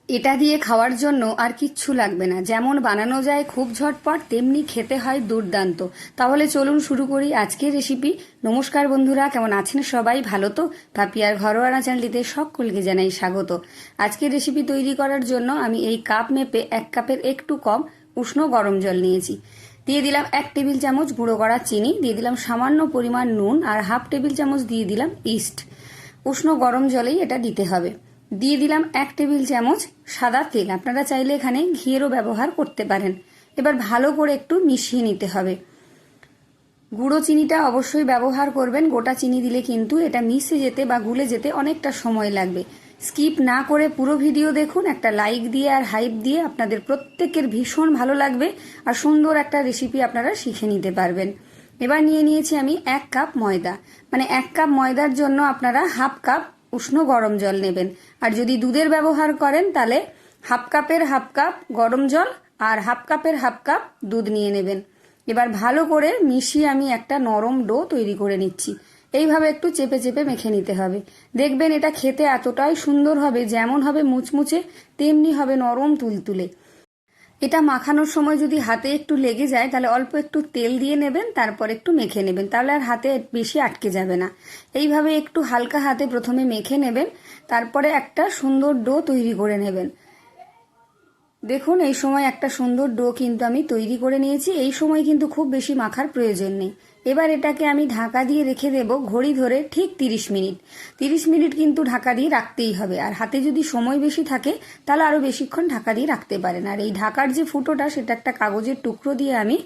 এটা দিয়ে খাওয়ার জন্য আর কিচ্ছু লাগবে না। যেমন বানানো যায় খুব ঝটপট, তেমনি খেতে হয় দুর্দান্ত। তাহলে চলুন শুরু করি আজকের রেসিপি। নমস্কার বন্ধুরা, কেমন আছেন সবাই? ভালো তো? পাপিয়ার ঘরোয়া চ্যানেলটিতে সকলকে জানাই স্বাগত। আজকের রেসিপি তৈরি করার জন্য আমি এই কাপ মেপে 1 কাপের একটু কম উষ্ণ গরম জল নিয়েছি। দিয়ে দিলাম 1 টেবিল চামচ গুঁড়ো করা চিনি, দিয়ে দিলাম সামান্য পরিমাণ নুন, আর হাফ টেবিল চামচ দিয়ে দিলাম ইস্ট। উষ্ণ গরম জলেই এটা দিতে হবে। দিয়ে দিলাম 1 টেবিল চামচ সাদা তেল, আপনারা চাইলে এখানে ঘিয়েরও ব্যবহার করতে পারেন। এবার ভালো করে একটু মিশিয়ে নিতে হবে। গুঁড়ো চিনিটা অবশ্যই ব্যবহার করবেন, গোটা চিনি দিলে কিন্তু এটা মিশে যেতে বা গুলে যেতে অনেকটা সময় লাগবে। স্কিপ না করে পুরো ভিডিও দেখুন, একটা লাইক দিয়ে আর হাইপ দিয়ে আপনাদের প্রত্যেকের ভীষণ ভালো লাগবে আর সুন্দর একটা রেসিপি আপনারা শিখে নিতে পারবেন। এবার নিয়ে নিয়েছি আমি 1 কাপ ময়দা, মানে 1 কাপ ময়দার জন্য আপনারা হাফ কাপ উষ্ণ গরম জল নেবেন। আর যদি দুধের ব্যবহার করেন তাহলে হাফ কাপের হাফ কাপ গরম জল আর হাফ কাপের হাফ কাপ দুধ নিয়ে নেবেন। এবার ভালো করে মিশিয়ে আমি একটা নরম ডো তৈরি করে নিচ্ছি। এইভাবে একটু চেপে চেপে মেখে নিতে হবে। দেখবেন এটা খেতে এতটাই সুন্দর হবে, যেমন হবে মুচমুচে তেমনি হবে নরম তুলতুলে। এটা মাখানোর সময় যদি হাতে একটু লেগে যায় তাহলে অল্প একটু তেল দিয়ে নেবেন, তারপর একটু মেখে নেবেন, তাহলে আর হাতে বেশি আটকে যাবে না। এইভাবে একটু হালকা হাতে প্রথমে মেখে নেবেন, তারপরে একটা সুন্দর ডো তৈরি করে নেবেন। দেখুন এই সময় একটা সুন্দর ডো কিন্তু আমি তৈরি করে নিয়েছি। এই সময় কিন্তু খুব বেশি মাখার প্রয়োজন নেই। এবার এটাকে আমি ঢাকা দিয়ে রেখে দেব ঘড়ি ধরে ঠিক 30 মিনিট। 30 মিনিট কিন্তু ঢাকা দিয়ে রাখতেই হবে। আর হাতে যদি সময় বেশি থাকে তাহলে আরও বেশিক্ষণ ঢাকা দিয়ে রাখতে পারেন। আর এই ঢাকার যে ফুটোটা সেটা একটা কাগজের টুকরো দিয়ে আমি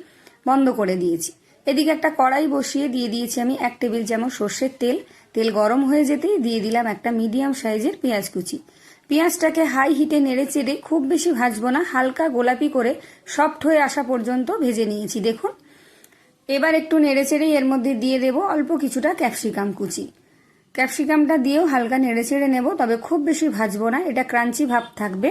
বন্ধ করে দিয়েছি। এদিকে একটা কড়াই বসিয়ে দিয়ে দিয়েছি আমি 1 টেবিল চামচ সর্ষের তেল। তেল গরম হয়ে যেতেই দিয়ে দিলাম একটা মিডিয়াম সাইজের পেঁয়াজ কুচি। পেঁয়াজটাকে হাই হিটে নেড়ে চেড়ে, খুব বেশি ভাজবো না, হালকা গোলাপি করে সফট হয়ে আসা পর্যন্ত ভেজে নিয়েছি। দেখুন এবার একটু নেড়ে চেড়ে এর মধ্যে দিয়ে দেব অল্প কিছুটা ক্যাপসিকাম কুচি। ক্যাপসিকামটা দিয়েও হালকা নেড়ে চেড়ে নেব, তবে খুব বেশি ভাজবো না, এটা ক্রাঞ্চি ভাব থাকবে।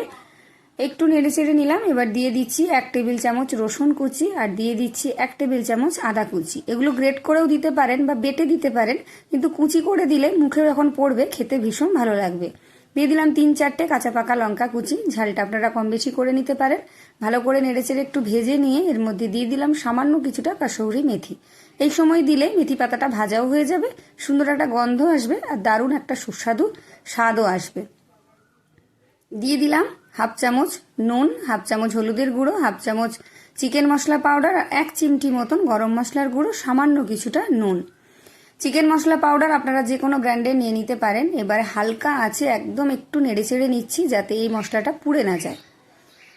একটু নেড়ে চেড়ে নিলাম। এবার দিয়ে দিচ্ছি 1 টেবিল চামচ রসুন কুচি, আর দিয়ে দিচ্ছি 1 টেবিল চামচ আদা কুচি। এগুলো গ্রেট করেও দিতে পারেন বা বেটে দিতে পারেন, কিন্তু কুচি করে দিলে মুখে যখন পড়বে খেতে ভীষণ ভালো লাগবে। দিয়ে দিলাম 3-4টে কাঁচা পাকা লঙ্কা কুচি, ঝালটা আপনারা কম বেশি করে নিতে পারেন। ভালো করে নেড়েচেড়ে একটু ভেজে নিয়ে এর মধ্যে দিয়ে দিলাম সামান্য কিছুটা কাসৌরি মেথি। এই সময় দিলে মেথি পাতাটা ভাজাও হয়ে যাবে, সুন্দর একটা গন্ধ আসবে আর দারুণ একটা সুস্বাদু স্বাদও আসবে। দিয়ে দিলাম হাফ চামচ নুন, হাফ চামচ হলুদের গুঁড়ো, হাফ চামচ চিকেন মশলা পাউডার, আর 1 চিমটি মতন গরম মশলার গুঁড়ো, সামান্য কিছুটা নুন। চিকেন মশলা পাউডার আপনারা যে কোনো ব্র্যান্ডের নিয়ে নিতে পারেন। এবারে হালকা আছে একদম একটু নেড়ে চেড়ে নিচ্ছি যাতে এই মশলাটা পুড়ে না যায়।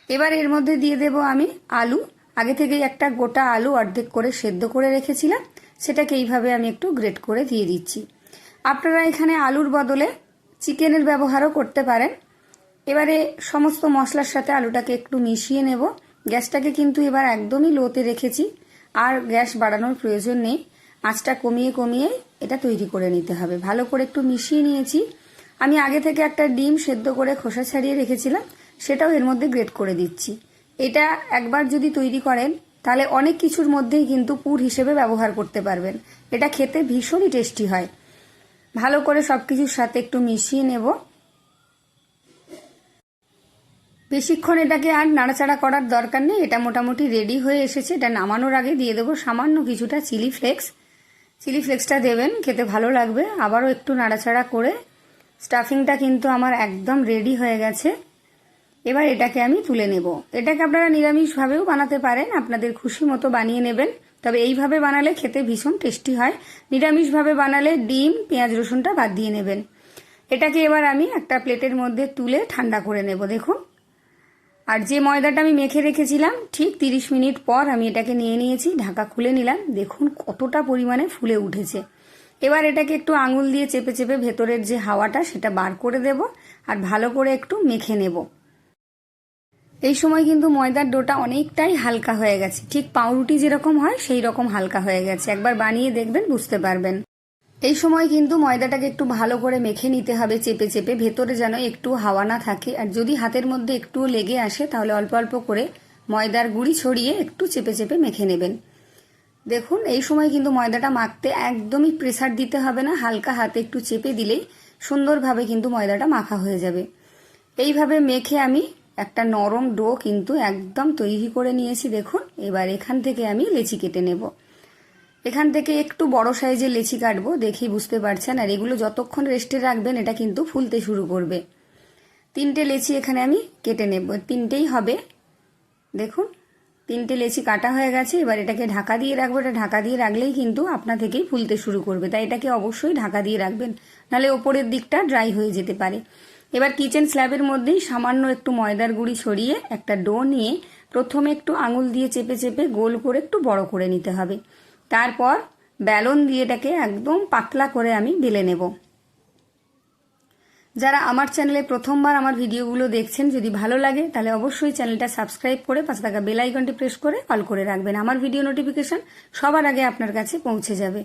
এবার এর মধ্যে দিয়ে দেব আমি আলু। আগে থেকেই একটা গোটা আলু অর্ধেক করে সেদ্ধ করে রেখেছিলাম, সেটাকে এইভাবে আমি একটু গ্রেট করে দিয়ে দিচ্ছি। আপনারা এখানে আলুর বদলে চিকেনের ব্যবহারও করতে পারেন। এবারে সমস্ত মশলার সাথে আলুটাকে একটু মিশিয়ে নেব। গ্যাসটাকে কিন্তু এবার একদমই লোতে রেখেছি, আর গ্যাস বাড়ানোর প্রয়োজন নেই। আঁচটা কমিয়ে কমিয়ে এটা তৈরি করে নিতে হবে। ভালো করে একটু মিশিয়ে নিয়েছি। আমি আগে থেকে একটা ডিম সেদ্ধ করে খোসা ছাড়িয়ে রেখেছিলাম, সেটাও এর মধ্যে গ্রেট করে দিচ্ছি। এটা একবার যদি তৈরি করেন তাহলে অনেক কিছুর মধ্যেই কিন্তু পুর হিসেবে ব্যবহার করতে পারবেন। এটা খেতে ভীষণই টেস্টি হয়। ভালো করে সব কিছুর সাথে একটু মিশিয়ে নেব। বেশিক্ষণ এটাকে আর নাড়াচাড়া করার দরকার নেই, এটা মোটামুটি রেডি হয়ে এসেছে। এটা নামানোর আগে দিয়ে দেবো সামান্য কিছুটা চিলি ফ্লেক্স। চিলি ফ্লেক্সটা দেবেন, খেতে ভালো লাগবে। আবারও একটু নাড়াচাড়া করে স্টাফিংটা কিন্তু আমার একদম রেডি হয়ে গেছে। এবার এটাকে আমি তুলে নেব। এটাকে আপনারা নিরামিষভাবেও বানাতে পারেন, আপনাদের খুশি মতো বানিয়ে নেবেন। তবে এইভাবে বানালে খেতে ভীষণ টেস্টি হয়। নিরামিষভাবে বানালে ডিম পেঁয়াজ রসুনটা বাদ দিয়ে নেবেন। এটাকে এবার আমি একটা প্লেটের মধ্যে তুলে ঠান্ডা করে নেব। দেখুন, আর যে ময়দাটা আমি মেখে রেখেছিলাম ঠিক 30 মিনিট পর আমি এটাকে নিয়ে নিয়েছি, ঢাকা খুলে নিলাম। দেখুন কতটা পরিমাণে ফুলে উঠেছে। এবার এটাকে একটু আঙুল দিয়ে চেপে চেপে ভেতরের যে হাওয়াটা সেটা বার করে দেব, আর ভালো করে একটু মেখে নেব। এই সময় কিন্তু ময়দার ডোটা অনেকটাই হালকা হয়ে গেছে, ঠিক পাউরুটি যেরকম হয় সেই রকম হালকা হয়ে গেছে। একবার বানিয়ে দেখবেন, বুঝতে পারবেন। এই সময় কিন্তু ময়দাটাকে একটু ভালো করে মেখে নিতে হবে চেপে চেপে, ভেতরে যেন একটু হাওয়া না থাকে। আর যদি হাতের মধ্যে একটু লেগে আসে তাহলে অল্প অল্প করে ময়দার গুঁড়ি ছড়িয়ে একটু চেপে চেপে মেখে নেবেন। দেখুন এই সময় কিন্তু ময়দাটা মাখতে একদমই প্রেসার দিতে হবে না, হালকা হাতে একটু চেপে দিলেই সুন্দরভাবে কিন্তু ময়দাটা মাখা হয়ে যাবে। এইভাবে মেখে আমি একটা নরম ডো কিন্তু একদম তৈরি করে নিয়েছি। দেখুন এবার এখান থেকে আমি লেচি কেটে নেব। এখান থেকে একটু বড় সাইজের লেচি কাটবো, দেখেই বুঝতে পারছেন। আর এগুলো যতক্ষণ রেস্টে রাখবেন এটা কিন্তু ফুলতে শুরু করবে। 3টে লেচি এখানে আমি কেটে নেব, 3টেই হবে। দেখুন 3টে লেচি কাটা হয়ে গেছে। এবার এটাকে ঢাকা দিয়ে রাখবো। এটা ঢাকা দিয়ে রাখলেই কিন্তু আপনা থেকেই ফুলতে শুরু করবে, তাই এটাকে অবশ্যই ঢাকা দিয়ে রাখবেন, নাহলে ওপরের দিকটা ড্রাই হয়ে যেতে পারে। এবার কিচেন স্ল্যাবের মধ্যেই সামান্য একটু ময়দার গুঁড়ি ছড়িয়ে একটা ডো নিয়ে প্রথমে একটু আঙুল দিয়ে চেপে চেপে গোল করে একটু বড় করে নিতে হবে। তারপর বেলন দিয়ে এটাকে একদম পাতলা করে আমি বেলে নেব। যারা আমার চ্যানেলে প্রথমবার আমার ভিডিওগুলো দেখছেন, যদি ভালো লাগে তাহলে অবশ্যই চ্যানেলটা সাবস্ক্রাইব করে পাশে থাকা বেল আইকনটি প্রেস করে অল করে রাখবেন। আমার ভিডিও নোটিফিকেশন সবার আগে আপনার কাছে পৌঁছে যাবে।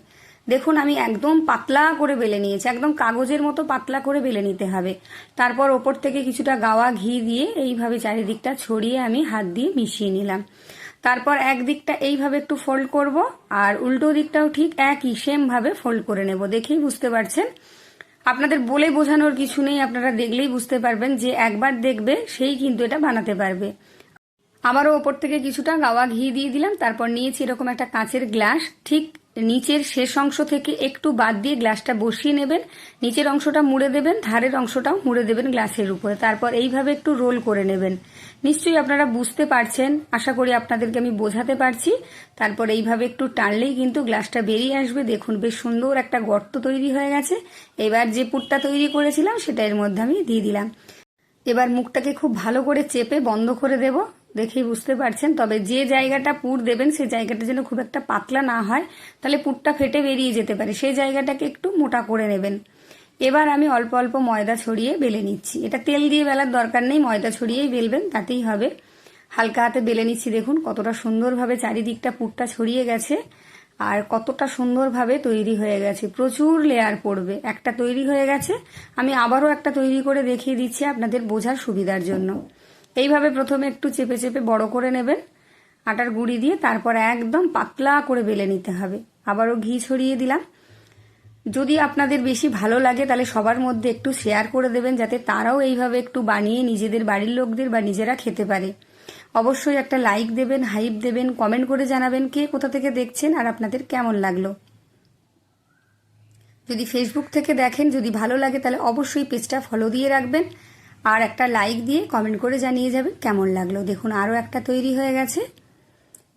দেখুন আমি একদম পাতলা করে বেলে নিয়েছি, একদম কাগজের মতো পাতলা করে বেলে নিতে হবে। তারপর ওপর থেকে কিছুটা গাওয়া ঘি দিয়ে এইভাবে চারিদিকটা ছড়িয়ে আমি হাত দিয়ে মিশিয়ে নিলাম। তারপর একদিকটা এইভাবে একটু ফোল্ড করব, আর উল্টো দিকটাও ঠিক একই সেম ভাবে ফোল্ড করে নেব। দেখেই বুঝতে পারছেন, আপনাদের বলে বোঝানোর কিছু নেই, আপনারা দেখলেই বুঝতে পারবেন। যে একবার দেখবে সেই কিন্তু এটা বানাতে পারবে। আবারও ওপর থেকে কিছুটা গাওয়া ঘি দিয়ে দিলাম। তারপর নিয়েছি এরকম একটা কাঁচের গ্লাস, ঠিক নিচের শেষ অংশ থেকে একটু বাদ দিয়ে গ্লাসটা বসিয়ে নেবেন। নিচের অংশটা মুড়ে দেবেন, ধারের অংশটাও মুড়ে দেবেন গ্লাসের উপরে। তারপর এইভাবে একটু রোল করে নেবেন। নিশ্চয়ই আপনারা বুঝতে পারছেন, আশা করি আপনাদেরকে আমি বোঝাতে পারছি। তারপর এইভাবে একটু টানলেই কিন্তু গ্লাসটা বেরিয়ে আসবে। দেখুন বেশ সুন্দর একটা গর্ত তৈরি হয়ে গেছে। এবার যে পুরটা তৈরি করেছিলাম সেটা এর মধ্যে আমি দিয়ে দিলাম। এবার মুখটাকে খুব ভালো করে চেপে বন্ধ করে দেব। দেখেই বুঝতে পারছেন, তবে যে জায়গাটা পুর দেবেন সেই জায়গাটা যেন খুব একটা পাতলা না হয়, তাহলে পুরটা ফেটে বেরিয়ে যেতে পারে। সেই জায়গাটাকে একটু মোটা করে নেবেন। এবার আমি অল্প অল্প ময়দা ছড়িয়ে বেলে নিচ্ছি। এটা তেল দিয়ে বেলার দরকার নেই, ময়দা ছড়িয়েই বেলবেন, তাতেই হবে। হালকা হাতে বেলে নিচ্ছি। দেখুন কতটা সুন্দরভাবে চারিদিকটা পুরটা ছড়িয়ে গেছে আর কতটা সুন্দরভাবে তৈরি হয়ে গেছে। প্রচুর লেয়ার পড়বে। একটা তৈরি হয়ে গেছে, আমি আবারও একটা তৈরি করে দেখিয়ে দিচ্ছি আপনাদের বোঝার সুবিধার জন্য। এইভাবে প্রথমে একটু চেপে চেপে বড় করে নেবেন আটার গুঁড়ি দিয়ে, তারপর একদম পাতলা করে বেলে নিতে হবে। আবারও ঘি ছড়িয়ে দিলাম। যদি আপনাদের বেশি ভালো লাগে তাহলে সবার মধ্যে একটু শেয়ার করে দেবেন, যাতে তারাও এইভাবে একটু বানিয়ে নিজেদের বাড়ির লোকদের বা নিজেরা খেতে পারে। অবশ্যই একটা লাইক দেবেন, হাইপ দেবেন, কমেন্ট করে জানাবেন কে কোথা থেকে দেখছেন আর আপনাদের কেমন লাগলো। যদি ফেসবুক থেকে দেখেন, যদি ভালো লাগে তাহলে অবশ্যই পেজটা ফলো দিয়ে রাখবেন আর একটা লাইক দিয়ে কমেন্ট করে জানিয়ে যাবেন কেমন লাগলো। দেখুন আরও একটা তৈরি হয়ে গেছে,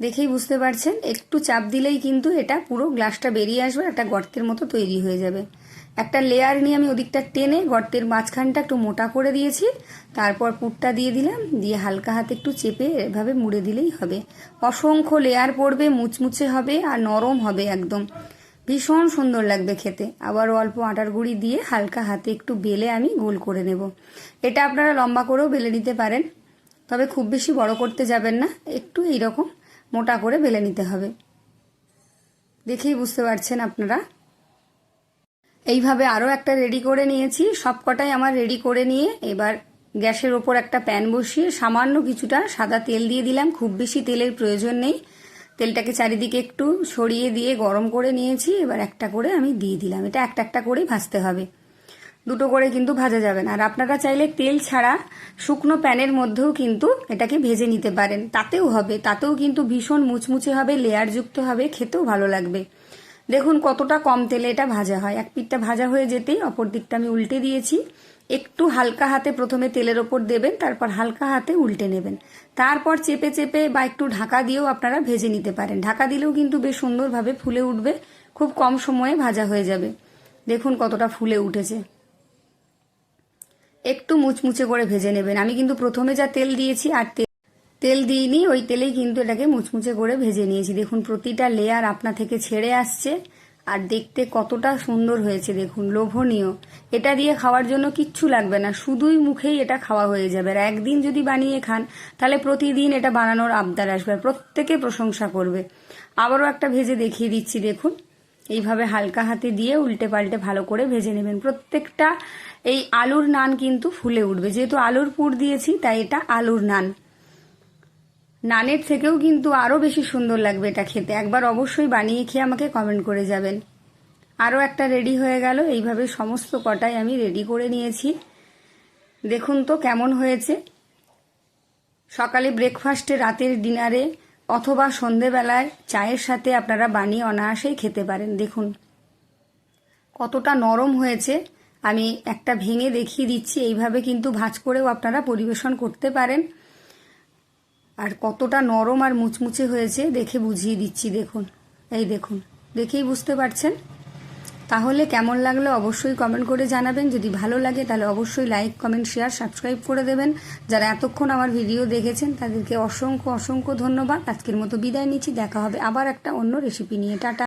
দেখেই বুঝতে পারছেন। একটু চাপ দিলেই কিন্তু এটা পুরো গ্লাসটা বেরিয়ে আসবে, একটা গর্তের মতো তৈরি হয়ে যাবে। একটা লেয়ার নিয়ে আমি ওদিকটা টেনে গর্তের মাঝখানটা একটু মোটা করে দিয়েছি। তারপর পুরটা দিয়ে দিলাম, দিয়ে হালকা হাতে একটু চেপে এভাবে মুড়ে দিলেই হবে। অসংখ্য লেয়ার পড়বে, মুচমুচে হবে আর নরম হবে একদম, ভীষণ সুন্দর লাগবে খেতে। আবার অল্প আটার গুঁড়ি দিয়ে হালকা হাতে একটু বেলে আমি গোল করে নেব। এটা আপনারা লম্বা করেও বেলে নিতে পারেন, তবে খুব বেশি বড় করতে যাবেন না, একটু এইরকম মোটা করে বেলে নিতে হবে। দেখেই বুঝতে পারছেন আপনারা। এইভাবে আরও একটা রেডি করে নিয়েছি। সবকটাই আমার রেডি করে নিয়ে এবার গ্যাসের ওপর একটা প্যান বসিয়ে সামান্য কিছুটা সাদা তেল দিয়ে দিলাম। খুব বেশি তেলের প্রয়োজন নেই। তেলটাকে চারিদিকে একটু ছড়িয়ে দিয়ে গরম করে নিয়েছি। এবার একটা করে আমি দিয়ে দিলাম। এটা একটা একটা করেই ভাজতে হবে, দুটো করে কিন্তু ভাজা যাবে না। আর আপনারা চাইলে তেল ছাড়া শুকনো প্যানের মধ্যেও কিন্তু এটাকে ভেজে নিতে পারেন, তাতেও হবে। তাতেও কিন্তু ভীষণ মুচমুচে হবে, লেয়ারযুক্ত হবে, খেতেও ভালো লাগবে। দেখুন কতটা কম তেলে এটা ভাজা হয়। এক পিঠটা ভাজা হয়ে যেতেই অপর দিকটা আমি উল্টে দিয়েছি। একটু হালকা হাতে প্রথমে তেলের ওপর দেবেন, তারপর হালকা হাতে উল্টে নেবেন। তারপর চেপে চেপে বা একটু ঢাকা দিয়েও আপনারা ভেজে নিতে পারেন। ঢাকা দিলেও কিন্তু বেশ সুন্দরভাবে ফুলে উঠবে, খুব কম সময়ে ভাজা হয়ে যাবে। দেখুন কতটা ফুলে উঠেছে। একটু মুচমুচে করে ভেজে নেবেন। আমি কিন্তু প্রথমে যা তেল দিয়েছি আর তেল দিইনি, ওই তেলেই কিন্তু এটাকে মুচমুচে করে ভেজে নিয়েছি। দেখুন প্রতিটা লেয়ার আপনা থেকে ছেড়ে আসছে আর দেখতে কতটা সুন্দর হয়েছে। দেখুন লোভনীয়। এটা দিয়ে খাওয়ার জন্য কিচ্ছু লাগবে না, শুধুই মুখেই এটা খাওয়া হয়ে যাবে। আর একদিন যদি বানিয়ে খান তাহলে প্রতিদিন এটা বানানোর আবদার আসবে, প্রত্যেকে প্রশংসা করবে। আবারও একটা ভেজে দেখিয়ে দিচ্ছি। দেখুন এইভাবে হালকা হাতে দিয়ে উল্টে পাল্টে ভালো করে ভেজে নেবেন। প্রত্যেকটা এই আলুর নান কিন্তু ফুলে উঠবে, যেহেতু আলুর পুর দিয়েছি তাই এটা আলুর নান। নানের থেকেও কিন্তু আরও বেশি সুন্দর লাগবে এটা খেতে। একবার অবশ্যই বানিয়ে খেয়ে আমাকে কমেন্ট করে যাবেন। আরও একটা রেডি হয়ে গেল। এইভাবে সমস্ত কটাই আমি রেডি করে নিয়েছি। দেখুন তো কেমন হয়েছে। সকালে ব্রেকফাস্টে, রাতের ডিনারে অথবা সন্ধেবেলায় চায়ের সাথে আপনারা বানিয়ে অনায়াসেই খেতে পারেন। দেখুন কতটা নরম হয়েছে। আমি একটা ভেঙে দেখিয়ে দিচ্ছি, এইভাবে কিন্তু ভাঁজ করেও আপনারা পরিবেশন করতে পারেন। আর কতটা নরম আর মুচমুচে হয়েছে দেখে বুঝিয়ে দিচ্ছি। দেখুন, এই দেখুন, দেখেই বুঝতে পারছেন। তাহলে কেমন লাগলো অবশ্যই কমেন্ট করে জানাবেন। যদি ভালো লাগে তাহলে অবশ্যই লাইক, কমেন্ট, শেয়ার, সাবস্ক্রাইব করে দেবেন। যারা এতক্ষণ আমার ভিডিও দেখেছেন তাদেরকে অসংখ্য অসংখ্য ধন্যবাদ। আজকের মতো বিদায় নিচ্ছি। দেখা হবে আবার একটা অন্য রেসিপি নিয়ে। টাটা।